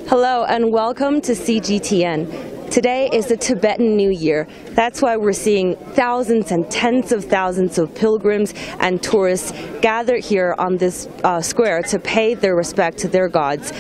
Hello and welcome to CGTN. Today is the Tibetan New Year. That's why we're seeing thousands and tens of thousands of pilgrims and tourists gathered here on this square to pay their respect to their gods.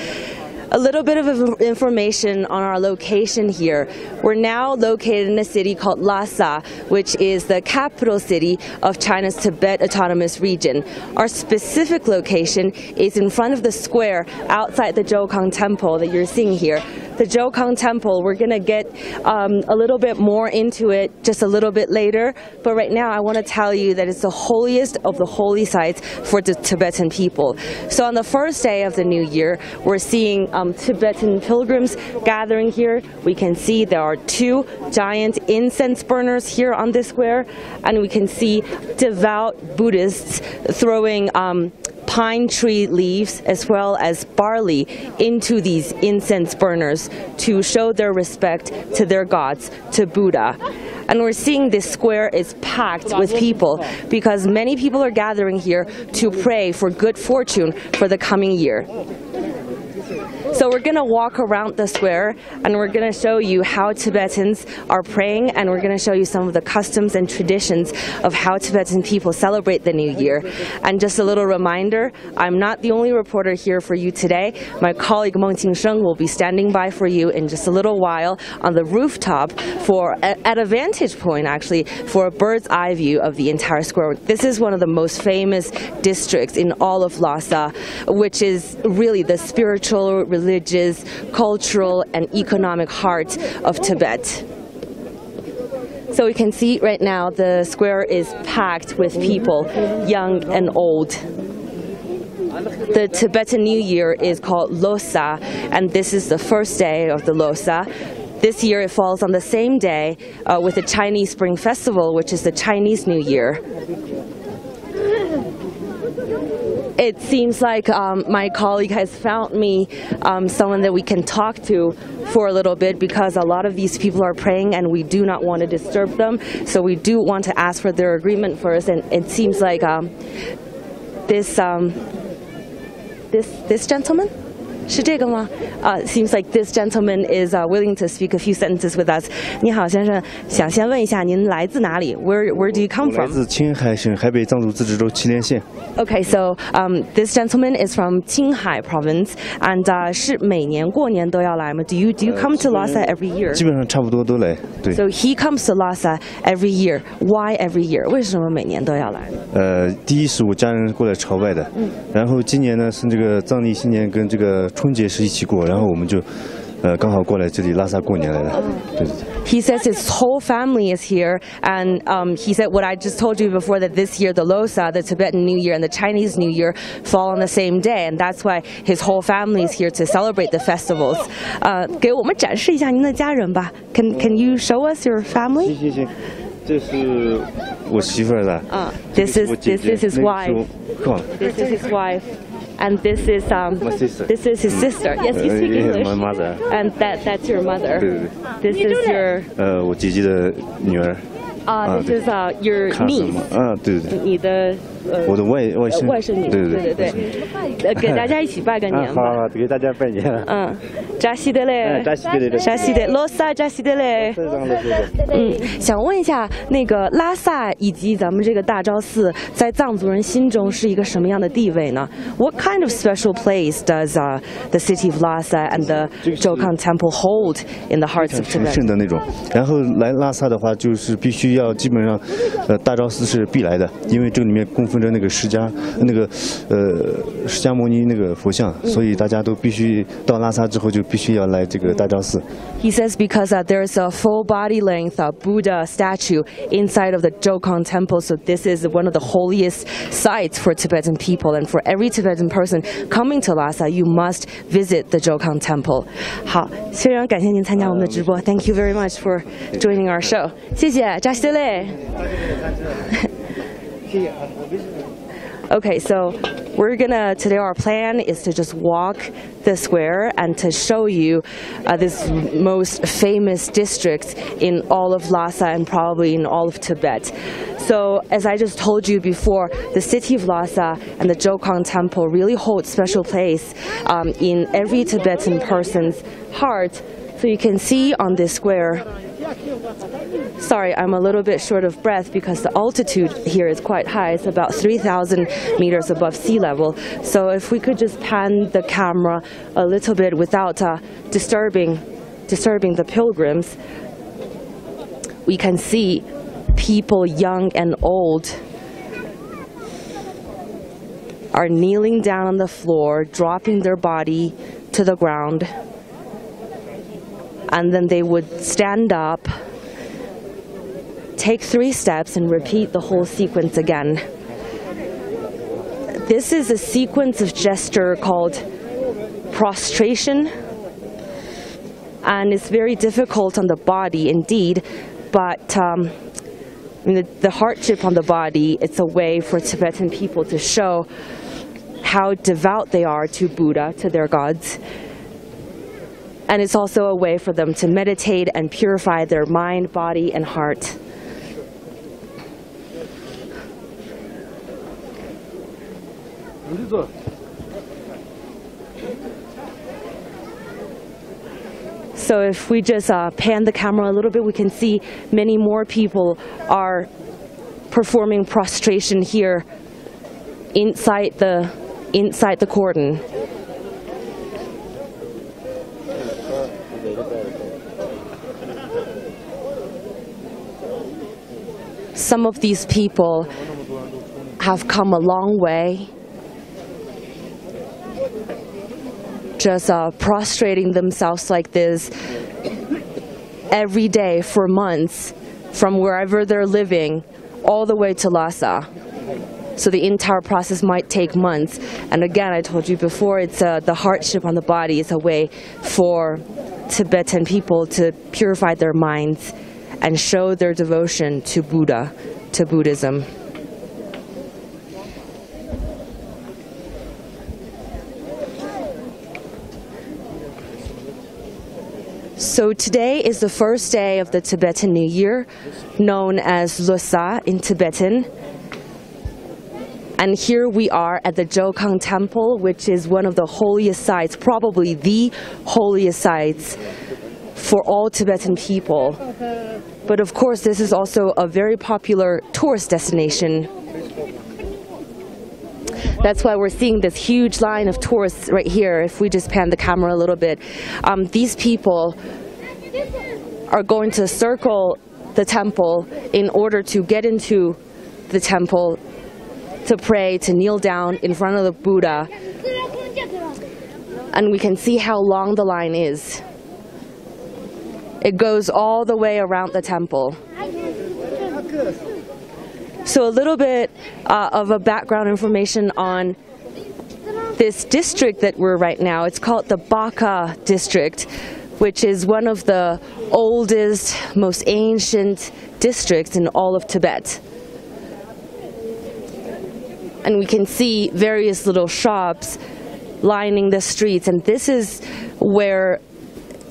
A little bit of information on our location here. We're now located in a city called Lhasa, which is the capital city of China's Tibet Autonomous Region. Our specific location is in front of the square outside the Jokhang Temple that you're seeing here. The Jokhang Temple, we're going to get a little bit more into it just a little bit later, but right now I want to tell you that it's the holiest of the holy sites for the Tibetan people. So on the first day of the New Year, we're seeing Tibetan pilgrims gathering here. We can see there are two giant incense burners here on this square, and we can see devout Buddhists throwing pine tree leaves as well as barley into these incense burners to show their respect to their gods, to Buddha. And we're seeing this square is packed with people because many people are gathering here to pray for good fortune for the coming year. So we're going to walk around the square and we're going to show you how Tibetans are praying, and we're going to show you some of the customs and traditions of how Tibetan people celebrate the New Year. And just a little reminder, I'm not the only reporter here for you today. My colleague Meng Qingsheng will be standing by for you in just a little while on the rooftop at a vantage point actually for a bird's eye view of the entire square. This is one of the most famous districts in all of Lhasa, which is really the spiritual, religious, cultural, and economic heart of Tibet. So we can see right now the square is packed with people, young and old. The Tibetan New Year is called Losar, and this is the first day of the Losar. This year it falls on the same day with the Chinese Spring Festival, which is the Chinese New Year. It seems like my colleague has found me someone that we can talk to for a little bit, because a lot of these people are praying and we do not want to disturb them. So we do want to ask for their agreement first, and it seems like this gentleman? 是这个吗? Seems like this gentleman is willing to speak a few sentences with us. 你好，先生，想先问一下您来自哪里? Where do you come from? 来自青海省海北藏族自治州祁连县。 Okay, so this gentleman is from Qinghai province, and 是每年过年都要来吗? Do you come to Lhasa every year? 基本上差不多都来，对。 So he comes to Lhasa every year. Why every year? 为什么每年都要来? 第一是我家人过来朝拜的，然后今年呢是这个藏历新年跟这个春节是一起过，然后我们就刚好过来这里拉萨过年来了。对对对。 He says his whole family is here, and he said what I just told you before, that this year the Losar, the Tibetan New Year, and the Chinese New Year fall on the same day, and that's why his whole family is here to celebrate the festivals. 给我们展示一下您的家人吧. Can you show us your family? 行行行，这是我媳妇儿的。This is his wife. This is his wife. And this is this is his sister. Yes, you speak English. My mother. And that's your mother. This is your. 我姐姐的女儿。 This is your niece. 对对对。你的我的外甥女。对对对。给大家一起拜个年吧。好，给大家拜年了。扎西德嘞。扎西德，罗萨扎西德嘞。想问一下，那个拉萨以及咱们这个大昭寺，在藏族人心中是一个什么样的地位呢? What kind of special place does the city of Lhasa and the Jokhang Temple hold in the hearts of Tibet? 圣的那种。然后来拉萨的话，就是必须要基本上，大昭寺是必来的，因为这里面供奉着那个释迦牟尼那个佛像，所以大家都必须到拉萨之后就必须要来这个大昭寺。 He says because there's a full body length Buddha statue inside of the Jokhang Temple, so this is one of the holiest sites for Tibetan people, and for every Tibetan person coming to Lhasa, you must visit the Jokhang Temple. 好，非常感谢您参加我们的直播. Thank you very much for joining our show. 谢谢，扎西德勒。Okay, so today our plan is to just walk the square and to show you this most famous district in all of Lhasa and probably in all of Tibet. So as I just told you before, the city of Lhasa and the Jokhang Temple really hold special place in every Tibetan person's heart. So you can see on this square, sorry, I'm a little bit short of breath because the altitude here is quite high. It's about 3,000 meters above sea level. So if we could just pan the camera a little bit without disturbing the pilgrims, we can see people young and old are kneeling down on the floor, dropping their body to the ground, and then they would stand up, take 3 steps, and repeat the whole sequence again. This is a sequence of gesture called prostration, and it's very difficult on the body indeed, but the hardship on the body, it's a way for Tibetan people to show how devout they are to Buddha, to their gods. And it's also a way for them to meditate and purify their mind, body, and heart. So if we just pan the camera a little bit, we can see many more people are performing prostration here inside the cordon. Some of these people have come a long way, just prostrating themselves like this every day for months, from wherever they're living all the way to Lhasa. So the entire process might take months. And again, I told you before, it's the hardship on the body is a way for Tibetan people to purify their minds and show their devotion to Buddha, to Buddhism. So today is the first day of the Tibetan New Year, known as Losar in Tibetan. And here we are at the Jokhang Temple, which is one of the holiest sites, probably the holiest sites for all Tibetan people. But of course, this is also a very popular tourist destination. That's why we're seeing this huge line of tourists right here. If we just pan the camera a little bit, these people are going to circle the temple in order to get into the temple to pray, to kneel down in front of the Buddha. And we can see how long the line is. It goes all the way around the temple. So a little bit of a background information on this district that we're right now. It's called the Baka district, which is one of the oldest, most ancient districts in all of Tibet. And we can see various little shops lining the streets, and this is where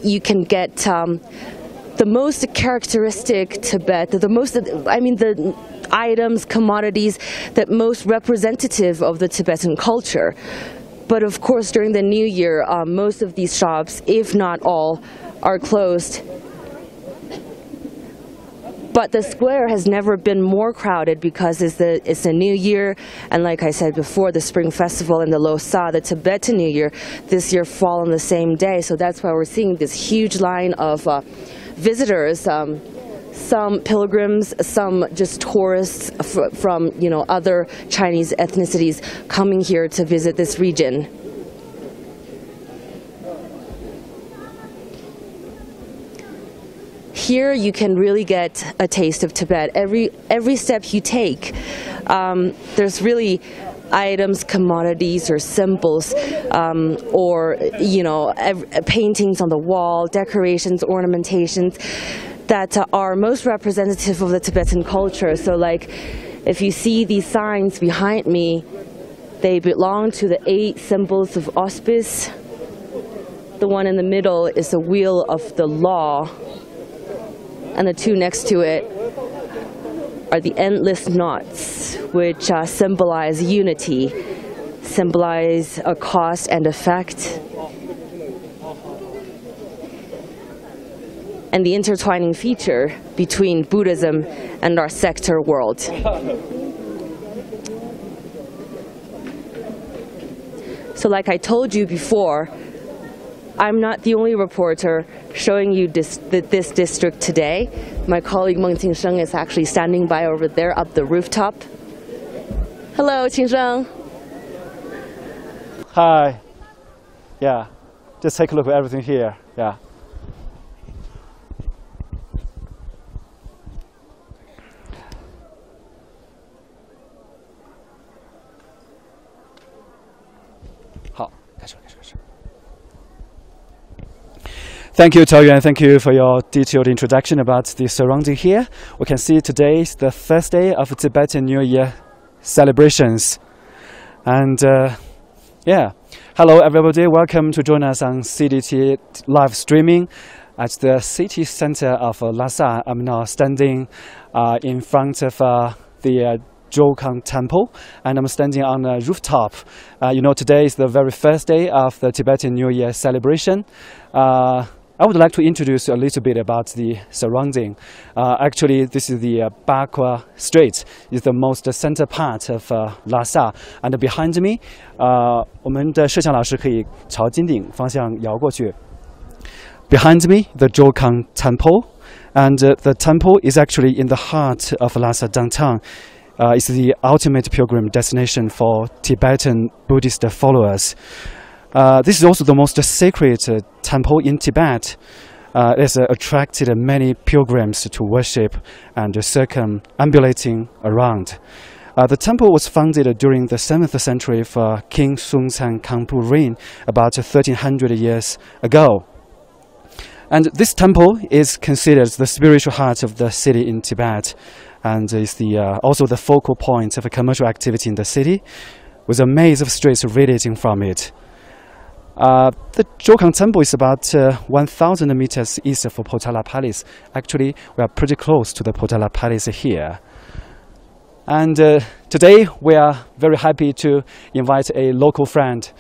you can get the most characteristic Tibet, the items, commodities that most representative of the Tibetan culture. But of course, during the New Year, most of these shops, if not all, are closed. But the square has never been more crowded because it's the New Year, and like I said before, the Spring Festival and the Losar, the Tibetan New Year, this year fall on the same day. So that's why we're seeing this huge line of visitors, some pilgrims, some just tourists from other Chinese ethnicities coming here to visit this region. Here you can really get a taste of Tibet. Every step you take, there's really items, commodities, or symbols, or paintings on the wall, decorations, ornamentations that are most representative of the Tibetan culture. So like, if you see these signs behind me, they belong to the 8 symbols of auspice, The one in the middle is the wheel of the law, and the two next to it are the endless knots, which symbolize unity, symbolize a cause and effect, and the intertwining feature between Buddhism and our sector world. So like I told you before, I'm not the only reporter showing you this district today. My colleague Meng Qingsheng is actually standing by over there up the rooftop. Hello, Qingsheng. Hi. Yeah, just take a look at everything here. Yeah. Thank you, Yuan. Thank you for your detailed introduction about the surrounding here. We can see today is the first day of Tibetan New Year celebrations. And yeah, hello everybody. Welcome to join us on CGTN live streaming at the city center of Lhasa. I'm now standing in front of the Jokhang Temple, and I'm standing on a rooftop. You know, today is the very first day of the Tibetan New Year celebration. I would like to introduce you a little bit about the surrounding. Actually, this is the Bakwa Street. It's the most center part of Lhasa. And behind me, 我们的摄像老师可以朝金顶方向摇过去。Behind me, the Jokhang Temple, and the temple is actually in the heart of Lhasa downtown. It's the ultimate pilgrim destination for Tibetan Buddhist followers. This is also the most sacred temple in Tibet. It has attracted many pilgrims to worship and circumambulating around. The temple was founded during the 7th century for King Qingsheng reign about 1300 years ago. And this temple is considered the spiritual heart of the city in Tibet, and is also the focal point of commercial activity in the city, with a maze of streets radiating from it. The Jokhang Temple is about 1,000 meters east of Potala Palace. Actually, we are pretty close to the Potala Palace here. And today, we are very happy to invite a local friend.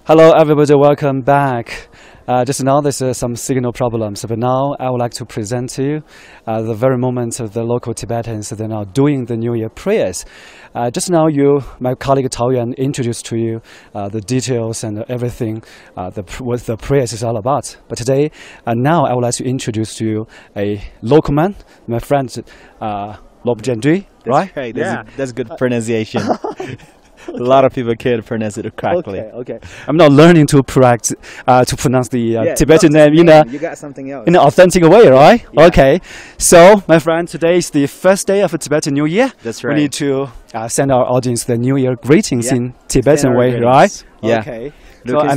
Hello everybody, welcome back. Just now there's some signal problems, but now I would like to present to you the very moment of the local Tibetans they're now doing the New Year prayers. Just now my colleague Tao Yuan introduced to you the details and everything, what the prayers is all about. But today, now I would like to introduce to you a local man, my friend Lob Jendui, right? Right, that's good pronunciation. A lot of people can't pronounce it correctly. Okay. I'm not learning to pronounce the Tibetan name you got something else. in an authentic way, right? Yeah. Okay. So, my friend, today is the first day of the Tibetan New Year. That's right. We need to send our audience the New Year greetings in Tibetan Send our way, greetings. right? Yeah. Okay. Look, So I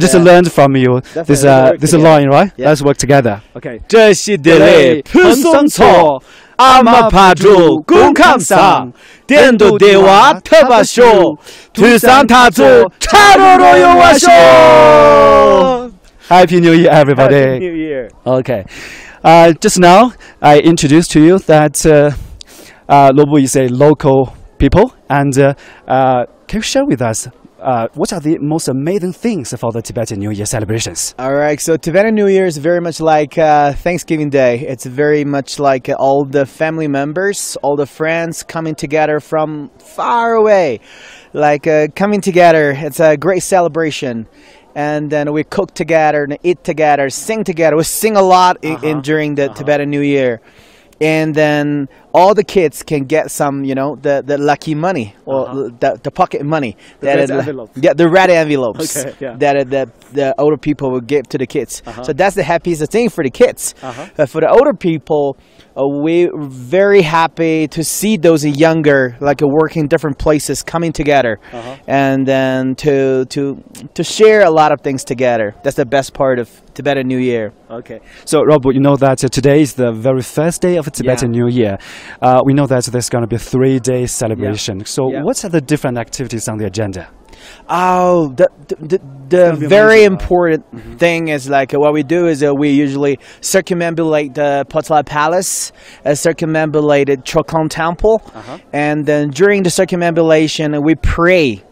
just learned from you this Definitely work line, right? Yeah. Let's work together. Okay. 这是地雷普松草，阿玛帕主公康桑，电度地瓦特巴修，土桑塔祖查罗罗有瓦修。 Happy New Year, everybody. Happy New Year. Okay. Just now, I introduced to you that Lobu is a local people, and can you share with us what are the most amazing things for the Tibetan New Year celebrations? All right, so Tibetan New Year is very much like Thanksgiving Day. It's very much like all the family members, all the friends coming together from far away. Like coming together, it's a great celebration. And then we cook together, and eat together, sing together. We sing a lot during the Tibetan New Year. And then all the kids can get some, the lucky money or the pocket money. red envelopes. Yeah, the red envelopes Okay, yeah. that the older people will give to the kids. So that's the happiest thing for the kids. For the older people, we're very happy to see those younger, like working different places, coming together, and then to share a lot of things together. That's the best part of Tibetan New Year. Okay. So, Rob, you know that today is the very first day of Tibetan New Year. We know that there's going to be a 3-day celebration. So, what are the different activities on the agenda? Oh, the very important thing is like what we do is we usually circumambulate the Potala Palace, circumambulate the Jokhang Temple, and then during the circumambulation we pray.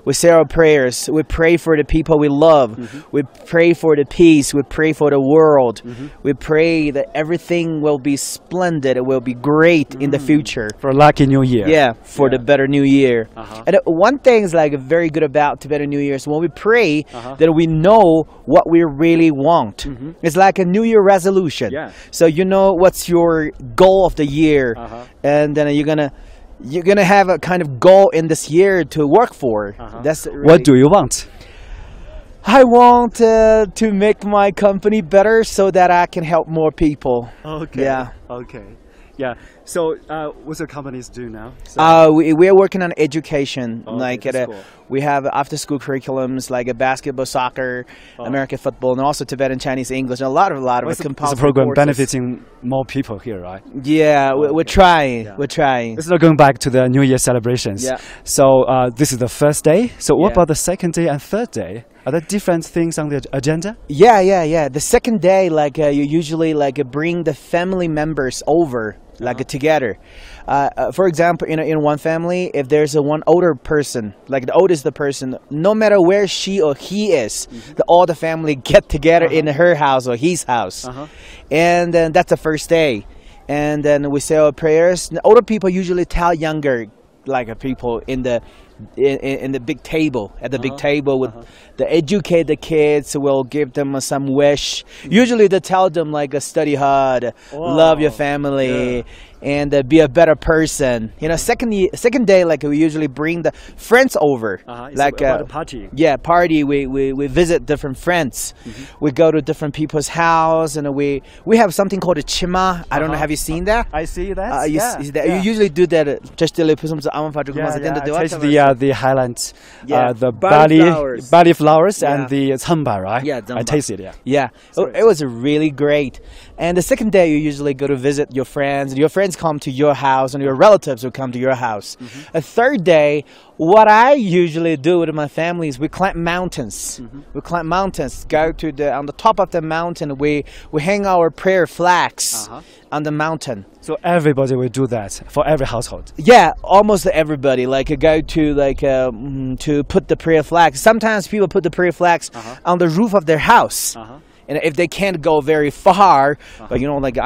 We say our prayers. We pray for the people we love. We pray for the peace. We pray for the world. We pray that everything will be splendid. It will be great in the future. For a lucky new year. Yeah, for the better new year. And one thing is like very good about Tibetan New Year is when we pray that we know what we really want. It's like a New Year resolution. Yeah. So you know what's your goal of the year, and then you're gonna have a kind of goal in this year to work for. That's really, What do you want? I want to make my company better so that I can help more people. Okay. Yeah. Okay. Yeah. So, what's your companies do now? So, We are working on education. Like that's cool. we have after-school curriculums like a basketball, soccer, American football, and also Tibetan, Chinese, English, and a lot of it's a compulsory program courses. benefiting more people here, right? Yeah, we're trying. Yeah. We're trying. It's not going back to the New Year celebrations. Yeah. So this is the first day. So what Yeah. about the second day and third day? Are there different things on the agenda? Yeah. The second day, like you usually like bring the family members over, like together. For example, in one family, if there's one older person, like the oldest the person, no matter where she or he is, all the family get together in her house or his house, and then that's the first day, and then we say our prayers. The older people usually tell younger, like people in the big table at the big table with the educated kids will give them some wish. Usually they tell them like study hard, love your family, and be a better person. You know, second day like we usually bring the friends over, like about a party. Yeah, party. We visit different friends. We go to different people's house, and we have something called a chima. I don't know. Have you seen that? I see that. You usually do that just to put some the highlands, the barley barley flowers and Yeah. the tsamba, right? Yeah, I tasted it. Yeah, it was really great. And the second day, you usually go to visit your friends, and your friends come to your house, and your relatives will come to your house. A third day, what I usually do with my family is we climb mountains. We climb mountains, go to on the top of the mountain, we hang our prayer flags on the mountain. So everybody will do that for every household. Yeah, almost everybody go to to put the prayer flags. Sometimes people put the prayer flags on the roof of their house, and if they can't go very far, but you know, like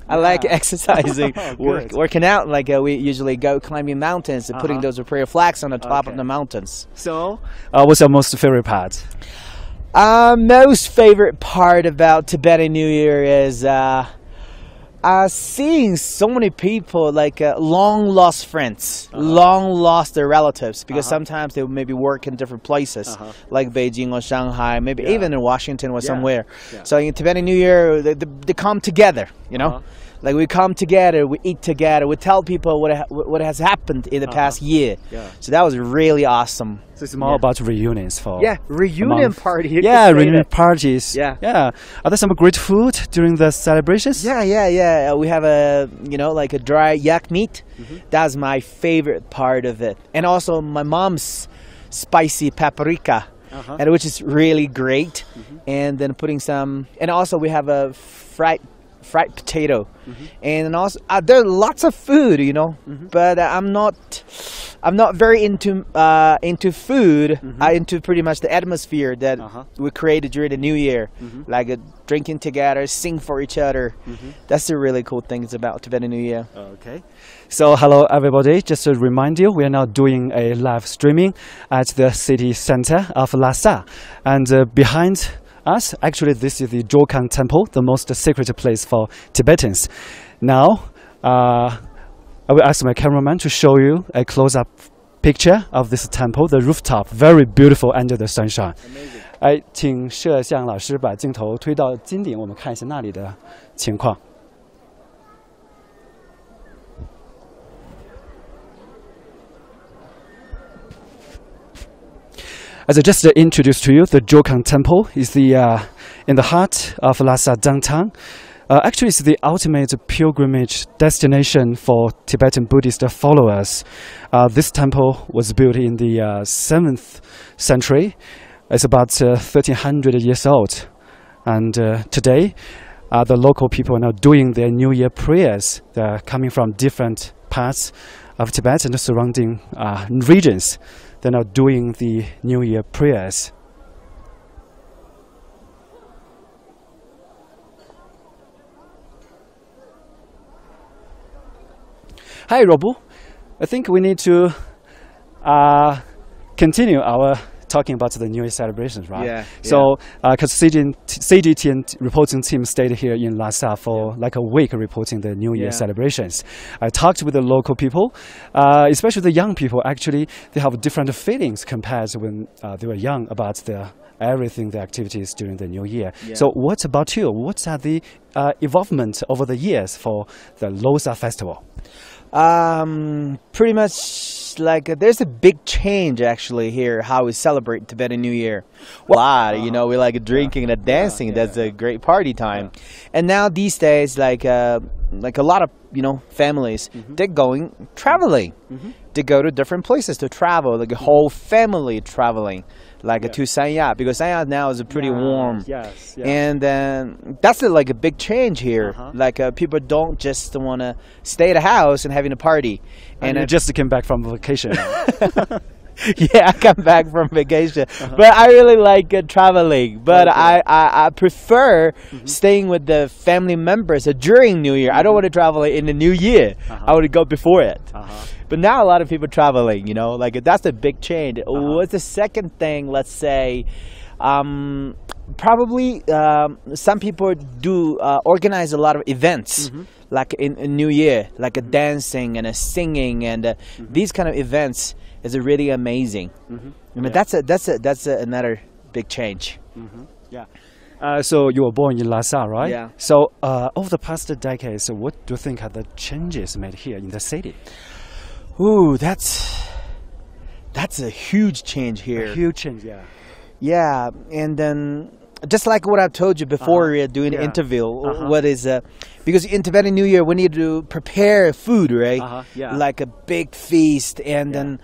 I like exercising, working out. Like we usually go climbing mountains and putting those prayer flags on the top of the mountains. So, what's your most favorite part? Most favorite part about Tibetan New Year is seeing so many people, like long lost friends, long lost their relatives, because sometimes they maybe work in different places, like Beijing or Shanghai, maybe even in Washington or somewhere. So in Tibetan New Year, they come together, you know. Like we come together, we eat together, we tell people what has happened in the past year. So that was really awesome. So it's more about reunions for reunion party. Reunion parties. Yeah. Are there some great food during the celebrations? Yeah. We have like a dry yak meat. That's my favorite part of it, and also my mom's spicy paprika, and which is really great. And then putting some, and also we have a fried potato, and also there are lots of food, you know, but I'm not very into food. I'm into pretty much the atmosphere that we created during the New Year, like drinking together, sing for each other. That's the really cool things about Tibetan New Year. Okay, so hello everybody. Just to remind you, we are now doing a live streaming at the city center of Lhasa, and behind us, actually, this is the Jokhang Temple, the most sacred place for Tibetans. Now, I will ask my cameraman to show you a close-up picture of this temple, the rooftop, very beautiful under the sunshine. Amazing. 哎，请摄像老师把镜头推到金顶，我们看一下那里的情况。As I just introduced to you, the Jokhang Temple is in the heart of Lhasa downtown. Actually, it's the ultimate pilgrimage destination for Tibetan Buddhist followers. This temple was built in the 7th century. It's about 1300 years old. And today, the local people are now doing their New Year prayers. They're coming from different parts of Tibet and the surrounding regions. They're now doing the New Year prayers. Hi, Robu. I think we need to continue our talking about the New Year celebrations, right? Yeah. So, because CGTN reporting team stayed here in Lhasa for like a week reporting the New Year celebrations. I talked with the local people, especially the young people. Actually, they have different feelings compared to when they were young about everything, the activities during the New Year. So, what about you? What's the evolvement over the years for the Losar festival? Pretty much like there's a big change actually here how we celebrate Tibetan New Year. Well, a lot, you know, we like drinking and dancing. That's a great party time. And now these days, like a lot of families, they're going traveling. They go to different places to travel, like a whole family traveling. Like to Sanya, because Sanya now is pretty warm. And then that's like a big change here. Like people don't just want to stay at a house and having a party. And you just came back from vacation. Yeah, I come back from vacation, but I really like traveling. But I prefer staying with the family members during New Year. I don't want to travel in the New Year. I want to go before it. But now a lot of people traveling, like that's a big change. What's the second thing? Let's say, probably some people do organize a lot of events, like in New Year, like a dancing and a singing, and these kind of events is really amazing. I mean, that's another big change. So you were born in Lhasa, right? Yeah. So over the past decades, what do you think are the changes made here in the city? Ooh, that's a huge change here. A huge change, yeah. Yeah, and then just like what I've told you before doing the interview, what is because in Tibetan New Year we need to prepare food, right? Like a big feast, and then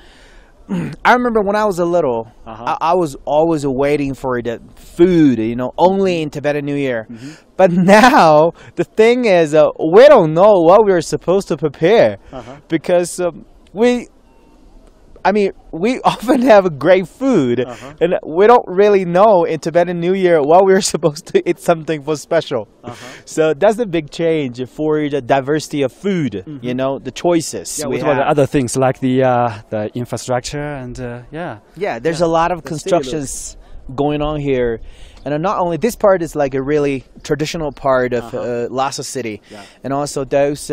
I remember when I was a little, I was always waiting for the food, only in Tibetan New Year. But now the thing is, we don't know what we're supposed to prepare because we often have great food, and we don't really know in Tibetan New Year what we're supposed to eat something for special. So that's a big change for the diversity of food, the choices. Yeah, what about the other things like the infrastructure and there's a lot of constructions going on here. And not only this part is like a really traditional part of Lhasa city, and also those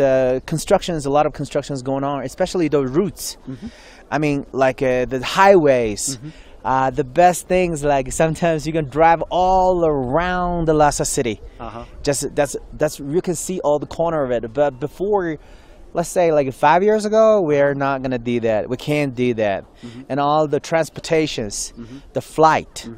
constructions, a lot of constructions going on, especially those routes. I mean, like the highways. The best things, like sometimes you can drive all around the Lhasa city. Just that's you can see all the corner of it. But before, let's say like 5 years ago, we're not gonna do that. We can't do that. And all the transportations, the flight.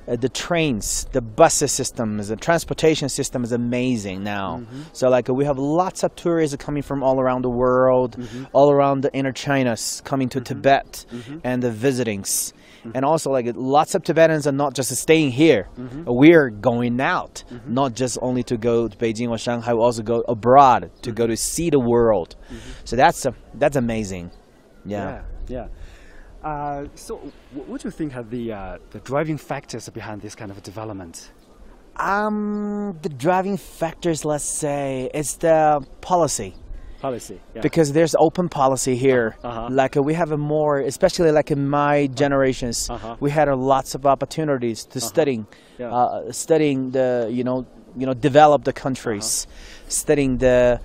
The trains, the buses systems, the transportation system is amazing now. So like we have lots of tourists coming from all around the world, all around the inner China, coming to Tibet and the visitings. And also like lots of Tibetans are not just staying here. We're going out, not just only to go to Beijing or Shanghai, we also go abroad to go to see the world. So that's amazing. Yeah. So, what do you think are the driving factors behind this kind of development? The driving factors, let's say, is the policy. Yeah. Because there's open policy here. Like we have a more, especially like in my generations, we had lots of opportunities to studying the developed countries, studying the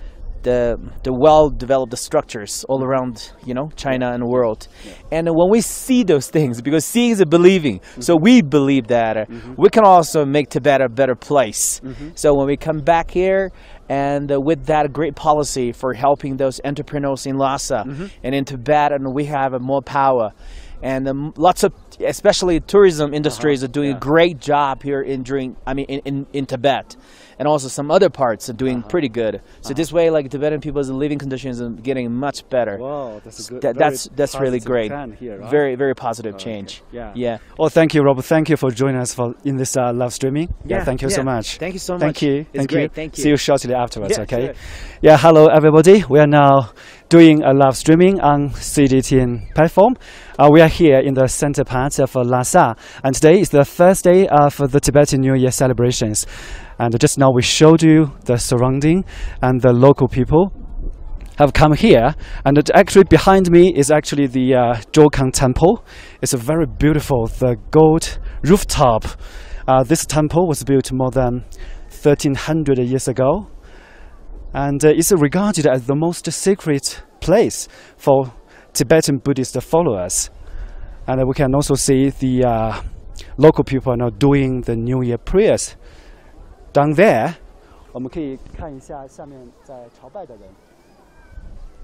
well-developed structures all around, China and the world. And when we see those things, because seeing is believing, so we believe that we can also make Tibet a better place. So when we come back here, and with that great policy for helping those entrepreneurs in Lhasa and in Tibet, and we have more power. And lots of especially tourism industries are doing a great job here in Tibet, and also some other parts are doing pretty good. So this way, like Tibetan people's living conditions are getting much better. Wow, that's a good. That's really great. Here, right? Very positive change. Okay. Yeah. Well, thank you, Robert. Thank you for joining us in this live streaming. Thank you so much. Thank you so much. Thank you. It's great. Thank you. See you shortly afterwards. Yeah, Okay. sure. Yeah. Hello, everybody. We are now doing a live streaming on CGTN platform. We are here in the center part of Lhasa, and today is the first day of the Tibetan New Year celebrations. And just now we showed you the surrounding, and the local people have come here. And actually behind me is actually the Jokhang temple. It's a very beautiful, the gold rooftop. This temple was built more than 1300 years ago, and it's regarded as the most sacred place for Tibetan Buddhist followers. And we can also see the local people are now doing the New Year prayers. Down there, 我们可以看一下下面在朝拜的人。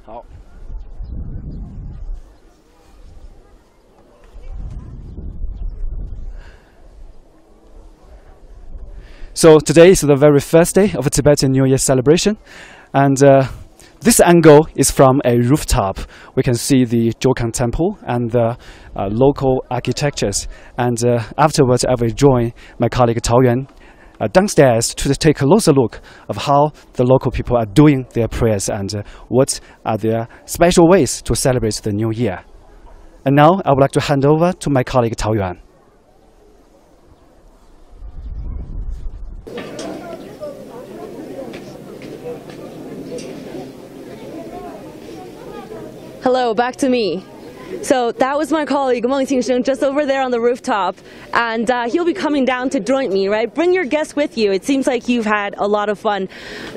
好。So today is the very first day of a Tibetan New Year celebration, and this angle is from a rooftop. We can see the Jokhang temple and the local architectures. And afterwards, I will join my colleague Tao Yuan downstairs to take a closer look of how the local people are doing their prayers and what are their special ways to celebrate the New Year. And now I would like to hand over to my colleague Tao Yuan. Hello, back to me. So that was my colleague Meng Qingsheng just over there on the rooftop, and he'll be coming down to join me, right? Bring your guests with you. It seems like you've had a lot of fun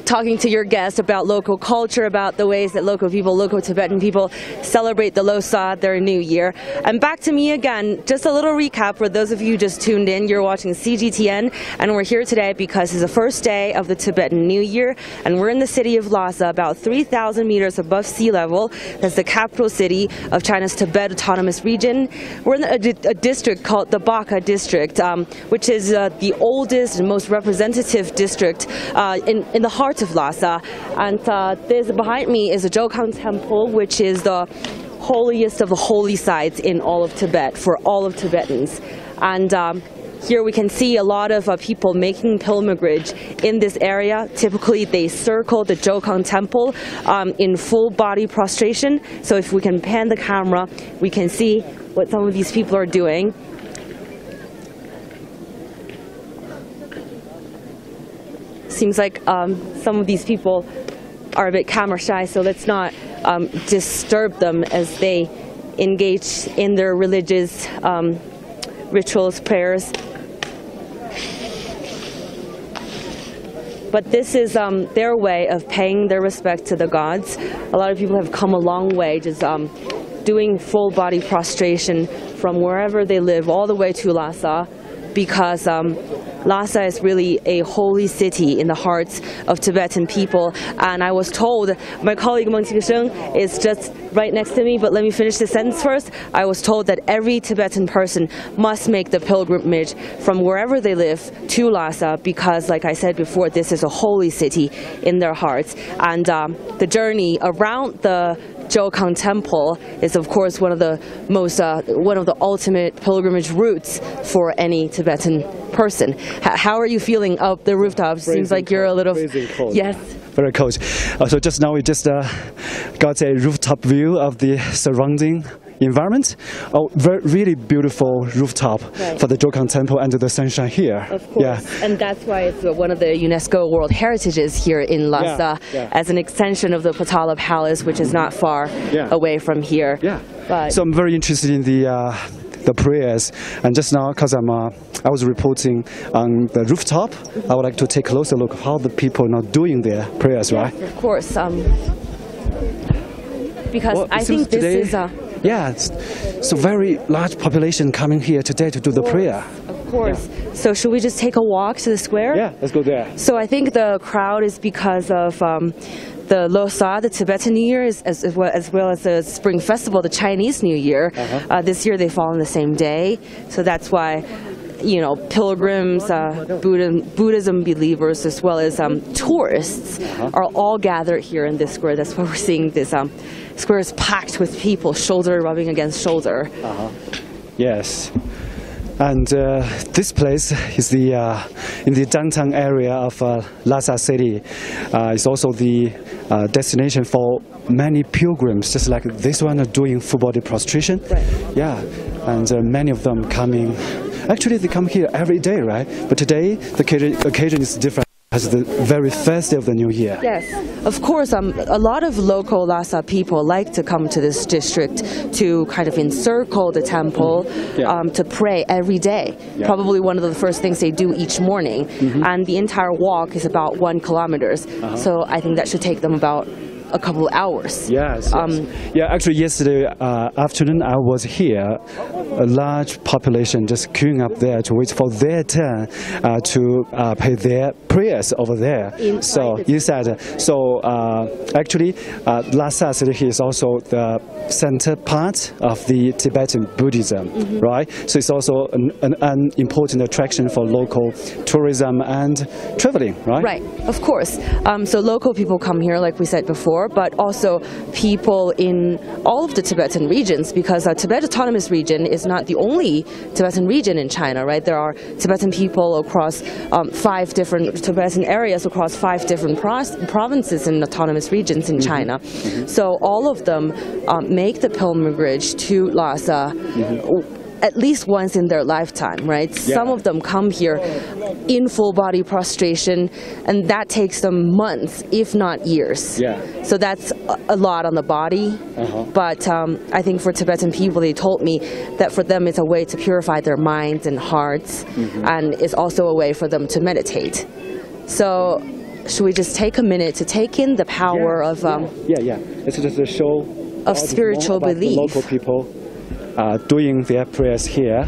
talking to your guests about local culture, about the ways that local Tibetan people celebrate the Losar, their New Year. And back to me again, just a little recap for those of you who just tuned in. You're watching CGTN, and we're here today because it's the first day of the Tibetan New Year, and we're in the city of Lhasa, about 3,000 meters above sea level. That's the capital city of China's Tibet Autonomous Region. We're in a district called the Baka district, which is the oldest and most representative district in the heart of Lhasa. And this behind me is the Jokhang temple, which is the holiest of the holy sites in all of Tibet for all of Tibetans. And here we can see a lot of people making pilgrimage in this area. Typically they circle the Jokhang temple in full body prostration. So if we can pan the camera, we can see what some of these people are doing. Seems like some of these people are a bit camera shy, so let's not disturb them as they engage in their religious rituals, prayers. But this is their way of paying their respect to the gods. A lot of people have come a long way, just doing full body prostration from wherever they live all the way to Lhasa, because Lhasa is really a holy city in the hearts of Tibetan people. And I was told, my colleague Meng Qingsheng is just right next to me, but let me finish this sentence first. I was told that every Tibetan person must make the pilgrimage from wherever they live to Lhasa, because, like I said before, this is a holy city in their hearts. And the journey around the Jokhang temple is, of course, one of the ultimate pilgrimage routes for any Tibetan person. How are you feeling up the rooftop? Seems like you're a little... Cold. Yes. Very cold. So just now we just got a rooftop view of the surrounding environment. Really beautiful rooftop for the Jokhang temple under the sunshine here. Of course. Yeah. And that's why it's one of the UNESCO World Heritages here in Lhasa, as an extension of the Potala Palace, which is not far away from here. Yeah. But so I'm very interested in the prayers, and just now, because I was reporting on the rooftop, I would like to take a closer look at how the people are now doing their prayers, right? Of course. Because I think this is so very large population coming here today to do the prayer. Of course. So should we just take a walk to the square? Yeah, let's go there. So I think the crowd is because of the Losar, the Tibetan New Year, as well as the Spring Festival, the Chinese New Year. This year they fall on the same day, so that's why, you know, pilgrims, Buddhism believers, as well as tourists are all gathered here in this square. That's why we're seeing this square is packed with people, shoulder rubbing against shoulder. Yes. And this place is in the downtown area of Lhasa city. It's also the destination for many pilgrims, just like this one are doing full body prostration. Right. Yeah, and many of them coming. Actually, they come here every day, right? But today the occasion is different. As the very first day of the new year. Yes, of course. A lot of local Lhasa people like to come to this district to kind of encircle the temple, to pray every day. Probably one of the first things they do each morning. And the entire walk is about 1 kilometer. So I think that should take them about a couple of hours. Yes. Yeah, actually yesterday afternoon I was here. A large population just queuing up there to wait for their turn to pay their prayers over there. Actually Lhasa city here is also the center part of the Tibetan Buddhism, right? So it's also an important attraction for local tourism and traveling, right? Right, of course. So local people come here, like we said before, but also people in all of the Tibetan regions, because Tibet Autonomous Region is not the only Tibetan region in China, right? There are Tibetan people across 5 different Tibetan areas, across 5 different provinces and autonomous regions in China. So all of them make the pilgrimage to Lhasa at least once in their lifetime, right? Some of them come here in full body prostration, and that takes them months, if not years. So that's a lot on the body. But I think for Tibetan people, they told me that for them it's a way to purify their minds and hearts, and it's also a way for them to meditate. So should we just take a minute to take in the power of It's just a show of spiritual belief. The local people doing their prayers here.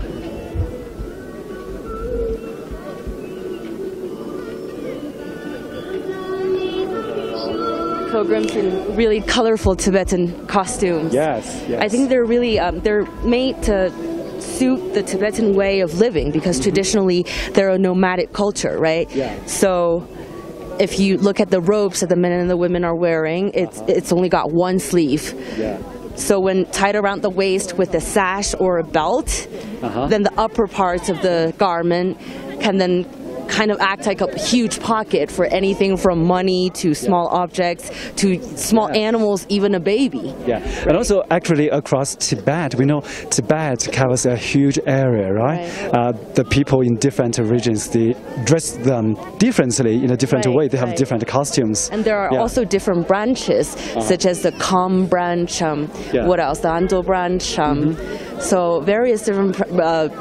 Pilgrims in really colorful Tibetan costumes. Yes. I think they're really they're made to suit the Tibetan way of living, because traditionally they're a nomadic culture, right? So if you look at the robes that the men and the women are wearing, it's only got 1 sleeve. So when tied around the waist with a sash or a belt, then the upper parts of the garment can then kind of act like a huge pocket for anything from money to small objects to small animals, even a baby. And also actually across Tibet, we know Tibet covers a huge area, right? The people in different regions, they dress them differently in a different way. They have different costumes. And there are also different branches, such as the Kham branch, what else? The Ando branch. So various different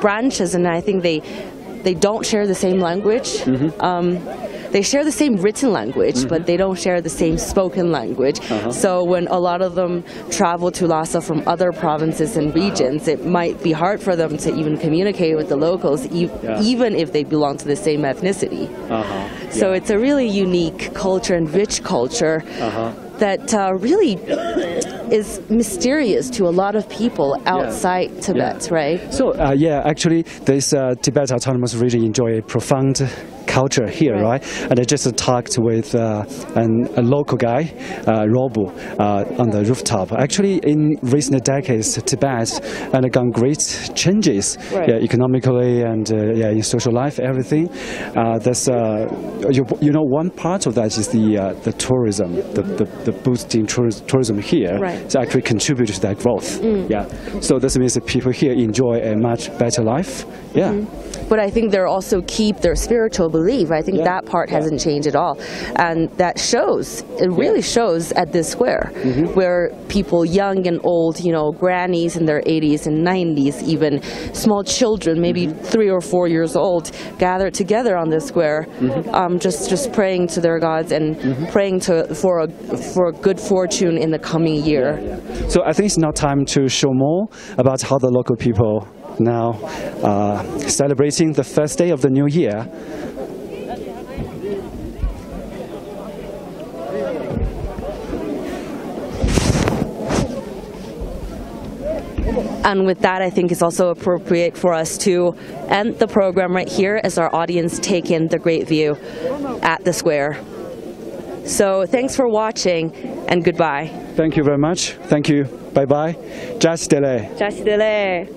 branches, and I think they don't share the same language. They share the same written language, but they don't share the same spoken language. So when a lot of them travel to Lhasa from other provinces and regions, it might be hard for them to even communicate with the locals, even if they belong to the same ethnicity. So it's a really unique culture and rich culture that really is mysterious to a lot of people outside Tibet, right? So actually this Tibet Autonomous Region enjoy a profound culture here, right? And I just talked with a local guy, Robu, on the rooftop. Actually, in recent decades, Tibet undergone great changes, economically and in social life, everything. There's you know, one part of that is the tourism, the boosting tourism here. To actually contribute to that growth. So this means that people here enjoy a much better life. But I think they also keep their spiritual belief. I think that part hasn't changed at all, and that shows. It really shows at this square, where people, young and old, you know, grannies in their 80s and 90s, even small children, maybe 3 or 4 years old, gather together on this square, just praying to their gods and praying for a good fortune in the coming year. So I think it's now time to show more about how the local people now celebrating the first day of the new year. And with that, I think it's also appropriate for us to end the program right here as our audience take in the great view at the square. So thanks for watching and goodbye. Thank you very much. Thank you. Bye bye. Jash Dele. Jash Dele.